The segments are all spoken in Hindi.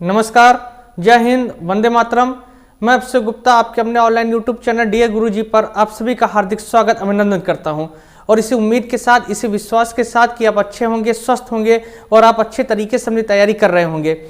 नमस्कार, जय हिंद, वंदे मातरम। मैं अभिषेक गुप्ता आपके अपने ऑनलाइन यूट्यूब चैनल डियर गुरुजी पर आप सभी का हार्दिक स्वागत अभिनंदन करता हूं और इसी उम्मीद के साथ, इसी विश्वास के साथ कि आप अच्छे होंगे, स्वस्थ होंगे और आप अच्छे तरीके से अपनी तैयारी कर रहे होंगे।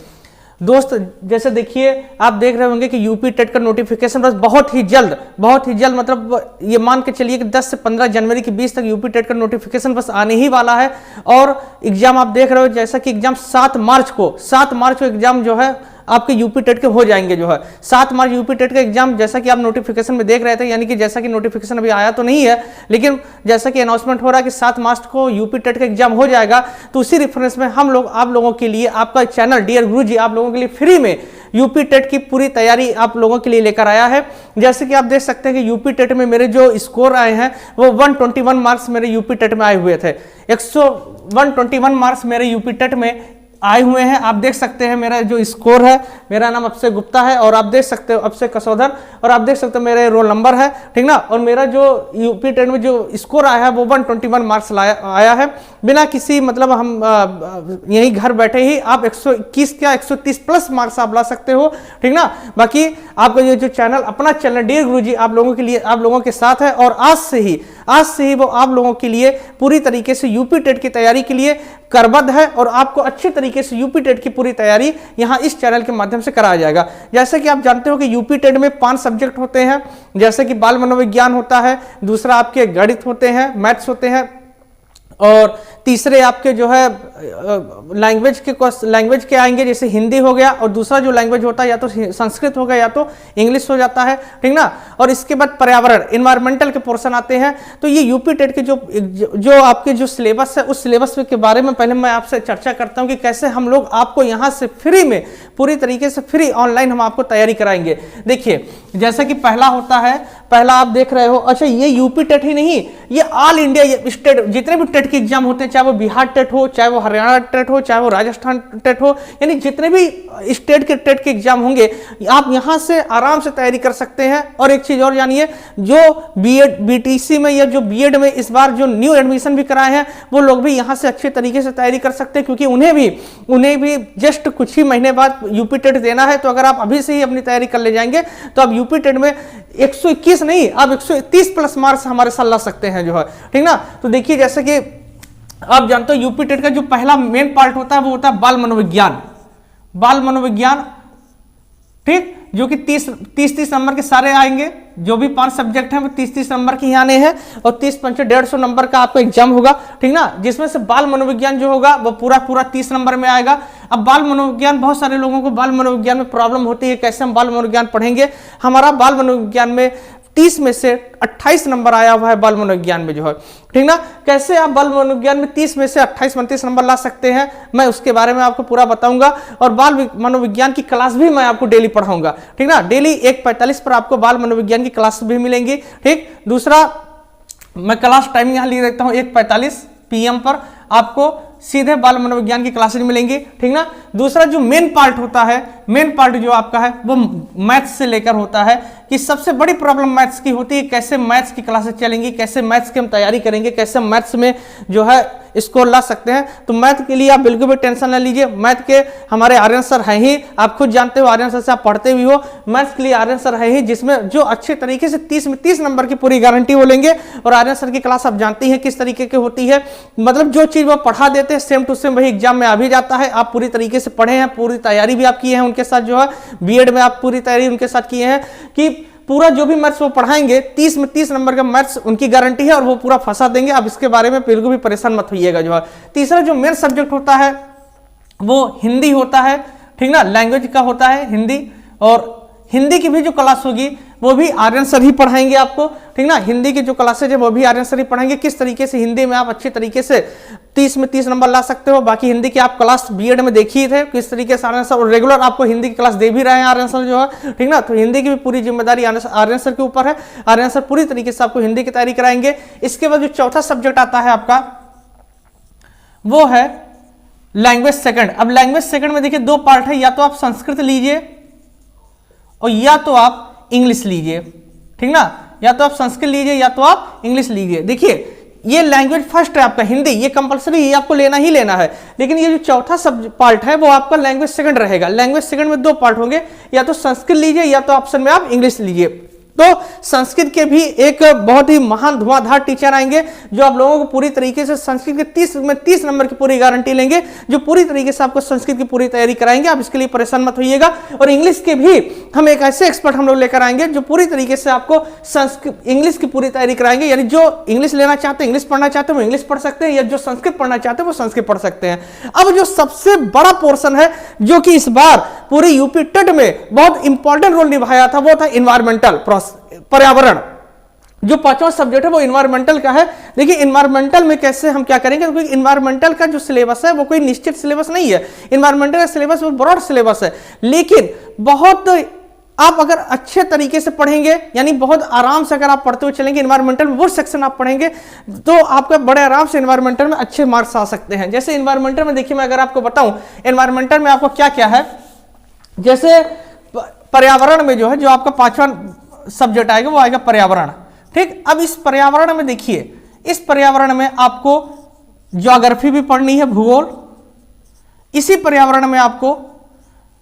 दोस्त, जैसे देखिए, आप देख रहे होंगे कि यूपी टेट का नोटिफिकेशन बस बहुत ही जल्द मतलब ये मान के चलिए कि 10 से 15 जनवरी के बीच तक यूपी टेट का नोटिफिकेशन बस आने ही वाला है। और एग्जाम आप देख रहे हो, जैसा कि एग्जाम 7 मार्च को एग्जाम जो है आपके यूपी टेट के हो जाएंगे। जो है 7 मार्च यूपी टेट का एग्जाम, जैसा कि आप नोटिफिकेशन में देख रहे थे, यानी कि जैसा कि नोटिफिकेशन अभी आया तो नहीं है, लेकिन जैसा कि अनाउंसमेंट हो रहा है कि 7 मार्च को यूपी टेट का एग्जाम हो जाएगा। तो उसी रेफरेंस में हम लोग आप लोगों के लिए, आपका चैनल डियर गुरुजी आप लोगों के लिए फ्री में यूपी टेट की पूरी तैयारी आप लोगों के लिए लेकर आया है। जैसे कि आप देख सकते हैं कि यूपी टेट में मेरे जो स्कोर आए हैं वो 121 मार्क्स मेरे यूपी टेट में आए हुए थे। 121 मार्क्स मेरे यूपी टेट में आए हुए हैं। आप देख सकते हैं मेरा जो स्कोर है, मेरा नाम अभिषेक गुप्ता है और आप देख सकते हो अभिषेक कसौधर, और आप देख सकते हो मेरा रोल नंबर है, ठीक ना। और मेरा जो यूपी टेट में जो स्कोर आया है वो 121 मार्क्स आया है, बिना किसी मतलब हम यही घर बैठे ही आप 121 क्या 130 प्लस मार्क्स आप ला सकते हो, ठीक ना। बाकी आपका ये जो चैनल, अपना चैनल डियर गुरुजी आप लोगों के लिए, आप लोगों के साथ है और आज से ही वो आप लोगों के लिए पूरी तरीके से यूपी टेट की तैयारी के लिए करबद्ध है और आपको अच्छे तरीके से यूपी टेट की पूरी तैयारी यहां इस चैनल के माध्यम से कराया जाएगा। जैसे कि आप जानते हो कि यूपी टेट में 5 सब्जेक्ट होते हैं, जैसे कि बाल मनोविज्ञान होता है, दूसरा आपके गणित होते हैं, मैथ्स होते हैं, और तीसरे आपके जो है लैंग्वेज के आएंगे, जैसे हिंदी हो गया, और दूसरा जो लैंग्वेज होता है या तो संस्कृत हो गया या तो इंग्लिश हो जाता है, ठीक ना। और इसके बाद पर्यावरण, इन्वायरमेंटल के पोर्शन आते हैं। तो ये यूपी टेट के जो आपके जो सिलेबस है, उस सिलेबस के बारे में पहले मैं आपसे चर्चा करता हूं कि कैसे हम लोग आपको यहां से फ्री में, पूरी तरीके से फ्री ऑनलाइन हम आपको तैयारी कराएंगे। देखिए, जैसा कि पहला होता है, पहला आप देख रहे हो, अच्छा ये यूपी टेट ही नहीं, ये ऑल इंडिया स्टेट जितने भी टेट के एग्जाम होते हैं, चाहे वो बिहार टेट हो, चाहे वो हरियाणा टेट हो, चाहे वो राजस्थान टेट हो, यानी जितने भी स्टेट के टेट के एग्जाम होंगे आप यहां से आराम से तैयारी कर सकते हैं। और एक चीज और जानिए, जो बीएड बीटीसी में या जो बीएड में इस बार जो न्यू एडमिशन भी कराए हैं, वो लोग भी यहां से अच्छे तरीके से तैयारी कर सकते हैं, क्योंकि उन्हें भी जस्ट कुछ ही महीने बाद यूपी टेट देना है। तो अगर आप अभी से ही अपनी तैयारी कर ले जाएंगे तो आप यूपी टेट में 121 नहीं, आप 130 प्लस मार्क्स हमारे साथ ला सकते हैं, जो है, ठीक ना। तो देखिए, जैसे कि आप जानते हो यूपी टेट का जो पहला मेन पार्ट होता है वो होता है बाल मनोविज्ञान, ठीक, जो कि 30 नंबर के सारे आएंगे। जो भी 5 सब्जेक्ट हैं वो 30 नंबर के ही आने हैं और 30 पंचे 150 नंबर का आपका एग्जाम होगा, ठीक ना। जिसमें से बाल मनोविज्ञान जो होगा वो पूरा 30 नंबर में आएगा। अब बाल मनोविज्ञान, बहुत सारे लोगों को बाल मनोविज्ञान में प्रॉब्लम होती है, कैसे हम बाल मनोविज्ञान पढ़ेंगे। हमारा बाल मनोविज्ञान में 30 में से 28 नंबर आया हुआ है बाल मनोविज्ञान में, जो है, ठीक ना। कैसे आप बाल मनोविज्ञान में 30 में से 28-29 नंबर ला सकते हैं, मैं उसके बारे में आपको पूरा बताऊंगा। और बाल मनोविज्ञान की क्लास भी मैं आपको डेली पढ़ाऊंगा, ठीक ना। डेली 1:45 पर आपको बाल मनोविज्ञान की क्लास भी मिलेंगी, ठीक। दूसरा, मैं क्लास टाइम यहां लिख देता हूं, 1:45 PM पर आपको सीधे बाल मनोविज्ञान की क्लासेज मिलेंगी, ठीक ना। दूसरा जो मेन पार्ट होता है, मेन पार्ट जो आपका है वो मैथ्स से लेकर होता है, कि सबसे बड़ी प्रॉब्लम मैथ्स की होती है, कैसे मैथ्स की क्लासेस चलेंगी, कैसे मैथ्स की हम तैयारी करेंगे, कैसे मैथ्स में जो है स्कोर ला सकते हैं। तो मैथ के लिए आप बिल्कुल भी टेंशन ना लीजिए, मैथ के हमारे आर्यन सर हैं ही, आप खुद जानते हो, आर्यन सर से आप पढ़ते भी हो। मैथ्स के लिए आर्यन सर है ही, जिसमें जो अच्छे तरीके से 30 में 30 नंबर की पूरी गारंटी वो लेंगे। और आर्यन सर की क्लास आप जानती हैं किस तरीके की होती है, मतलब जो चीज वो पढ़ा देते हैं सेम टू सेम वही एग्जाम में आ भी जाता है। आप पूरी तरीके से पढ़े हैं, पूरी तैयारी भी आप किए हैं उनके साथ, जो है बीएड में आप पूरी तैयारी उनके साथ किए हैं, कि पूरा जो भी मैथ्स वो पढ़ाएंगे 30 में 30 नंबर का मैथ्स उनकी गारंटी है और वो पूरा फंसा देंगे। आप इसके बारे में बिल्कुल भी परेशान मत होइएगा, जो है। तीसरा जो मेन सब्जेक्ट होता है वो हिंदी होता है, ठीक ना, लैंग्वेज का होता है हिंदी। और हिंदी की भी जो क्लास होगी वो भी आर्यन सर ही पढ़ाएंगे आपको, ठीक ना। हिंदी की जो क्लासेज है वो भी आर्यन सर ही पढ़ाएंगे, किस तरीके से हिंदी में आप अच्छे तरीके से 30 में 30 नंबर ला सकते हो। बाकी हिंदी की आप क्लास बीएड में देखिए थे किस तरीके से आर्यन सर, और रेगुलर आपको हिंदी की क्लास दे भी रहे हैं आर्यन सर, जो है, ठीक ना। तो हिंदी की भी पूरी जिम्मेदारी आर्यन सर के ऊपर है। आर्यन सर पूरी तरीके से आपको हिंदी की तैयारी कराएंगे। इसके बाद जो चौथा सब्जेक्ट आता है आपका वो है लैंग्वेज सेकंड। अब लैंग्वेज सेकंड में देखिए 2 पार्ट है, या तो आप संस्कृत लीजिए और या तो आप इंग्लिश लीजिए, ठीक ना। या तो आप संस्कृत लीजिए या तो आप इंग्लिश लीजिए। देखिए, ये लैंग्वेज फर्स्ट है आपका हिंदी, ये कंपलसरी, ये आपको लेना ही लेना है। लेकिन ये जो चौथा सब पार्ट है वो आपका लैंग्वेज सेकंड रहेगा। लैंग्वेज सेकंड में 2 पार्ट होंगे, या तो संस्कृत लीजिए या तो ऑप्शन में आप इंग्लिश लीजिए। तो संस्कृत के भी एक बहुत ही महान धुआंधार टीचर आएंगे जो आप लोगों को पूरी तरीके से संस्कृत के 30 नंबर की पूरी गारंटी लेंगे, जो पूरी तरीके से आपको संस्कृत की पूरी तैयारी कराएंगे। आप इसके लिए परेशान मत होइएगा। और इंग्लिश के भी हम एक ऐसे एक्सपर्ट हम लोग लेकर आएंगे जो पूरी तरीके से आपको संस्कृत इंग्लिश की पूरी तैयारी कराएंगे। यानी जो इंग्लिश लेना चाहते हैं, इंग्लिश पढ़ना चाहते हैं, वो इंग्लिश पढ़ सकते हैं, या जो संस्कृत पढ़ना चाहते हैं वो संस्कृत पढ़ सकते हैं। अब जो सबसे बड़ा पोर्शन है जो कि इस बार पूरी यूपी टेट में बहुत इंपॉर्टेंट रोल निभाया था, वो था इन्वायरमेंटल पर्यावरण। जो 5वां सब्जेक्ट है वो इन्वायरमेंटल का है। देखिए इन्वायरमेंटल में कैसे हम क्या करेंगे, क्योंकि इन्वायरमेंटल का जो सिलेबस है वो कोई निश्चित सिलेबस नहीं है। इन्वायरमेंटल का सिलेबस बहुत ब्रॉड सिलेबस है, लेकिन बहुत आप अगर अच्छे तरीके से पढ़ेंगे, यानी बहुत आराम से अगर आप पढ़ते हुए चलेंगे, इन्वायरमेंटल में वो सेक्शन आप पढ़ेंगे तो आपका बड़े आराम से इन्वायरमेंटल में अच्छे मार्क्स आ सकते हैं। जैसे इन्वायरमेंटल में देखिए, मैं अगर आपको बताऊं इन्वायरमेंटल में आपको क्या क्या है, जैसे पर्यावरण में जो है, जो आपका 5वां सब्जेक्ट आएगा वो आएगा पर्यावरण। ठीक, अब इस पर्यावरण में देखिए, इस पर्यावरण में आपको ज्योग्राफी भी पढ़नी है, भूगोल। इसी पर्यावरण में आपको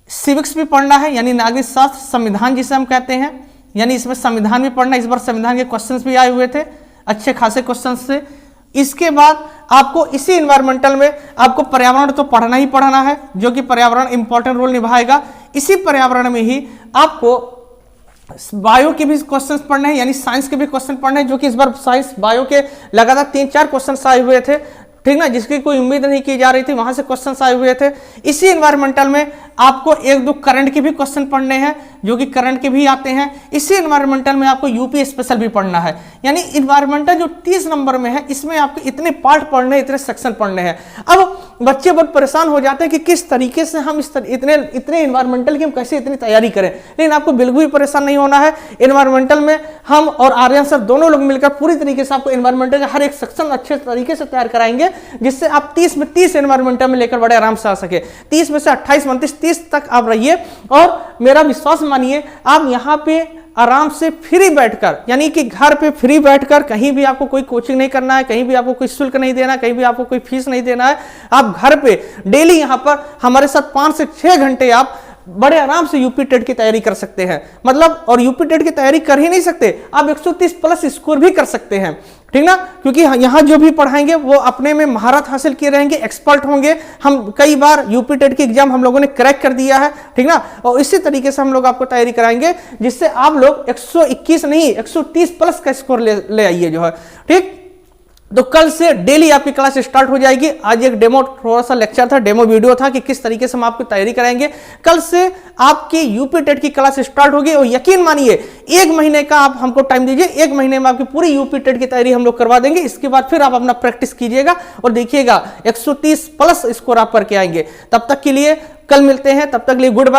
सिविक्स भी पढ़ना है, यानी नागरिक शास्त्र, संविधान जिसे हम कहते हैं, यानी इसमें संविधान भी पढ़ना है। इस बार संविधान के क्वेश्चंस भी आए हुए थे, अच्छे खासे क्वेश्चंस थे। इसके बाद आपको इसी इन्वायरमेंटल में आपको पर्यावरण तो पढ़ना ही पढ़ना है, जो कि पर्यावरण इंपॉर्टेंट रोल निभाएगा। इसी पर्यावरण में ही आपको बायो के भी क्वेश्चंस पढ़ने हैं, यानी साइंस के भी क्वेश्चन पढ़ने हैं, जो कि इस बार साइंस बायो के लगातार 3-4 क्वेश्चंस आए हुए थे। ठीक ना, जिसकी कोई उम्मीद नहीं की जा रही थी, वहां से क्वेश्चंस आए हुए थे। इसी एनवायरमेंटल में आपको 1-2 करंट के भी क्वेश्चन पढ़ने हैं, जो कि करंट के भी आते हैं। इसी एनवायरमेंटल में आपको यूपी स्पेशल भी पढ़ना है। यानी एनवायरमेंटल जो 30 नंबर में है, इसमें आपको इतने पार्ट पढ़ने हैं, इतने सेक्शन पढ़ने हैं। अब बच्चे बहुत परेशान हो जाते हैं कि किस तरीके से हम इतने एनवायरमेंटल की हम कैसे इतनी तैयारी करें। लेकिन आपको बिल्कुल भी परेशान नहीं होना है। एनवायरमेंटल में हम और आर्यन सर दोनों लोग मिलकर पूरी तरीके से आपको एनवायरमेंटल का हर एक सेक्शन अच्छे तरीके से तैयार कराएंगे, जिससे आप 30 में 30 एनवायरमेंटल में लेकर बड़े आराम से आ सके। 30 में से 28, 29, 30 तक आप रहिए, और मेरा विश्वास मानिए, आप यहाँ पे आराम से फ्री बैठकर, यानी कि घर पे फ्री बैठकर, कहीं भी आपको कोई कोचिंग नहीं करना है, कहीं भी आपको कोई शुल्क नहीं देना है, कहीं भी आपको कोई फीस नहीं देना है। आप घर पे डेली यहाँ पर हमारे साथ 5 से 6 घंटे आप बड़े आराम से यूपी टेट की तैयारी कर सकते हैं। मतलब, और यूपी टेट की तैयारी कर ही नहीं सकते, आप 130 प्लस स्कोर भी कर सकते हैं। ठीक ना, क्योंकि यहाँ जो भी पढ़ाएंगे वो अपने में महारत हासिल किए रहेंगे, एक्सपर्ट होंगे। हम कई बार यूपी टेट की एग्जाम हम लोगों ने क्रैक कर दिया है। ठीक ना, और इसी तरीके से हम लोग आपको तैयारी कराएंगे, जिससे आप लोग 121 नहीं 130 प्लस का स्कोर ले आइए जो है। ठीक, तो कल से डेली आपकी क्लास स्टार्ट हो जाएगी। आज एक डेमो थोड़ा सा लेक्चर था, डेमो वीडियो था कि किस तरीके से हम आपकी तैयारी कराएंगे। कल से आपकी यूपी टेट की क्लास स्टार्ट होगी, और यकीन मानिए 1 महीने का आप हमको टाइम दीजिए, 1 महीने में आपकी पूरी यूपी टेट की तैयारी हम लोग करवा देंगे। इसके बाद फिर आप अपना प्रैक्टिस कीजिएगा और देखिएगा 130 प्लस स्कोर आप करके आएंगे। तब तक के लिए कल मिलते हैं, तब तक के लिए गुड बाय।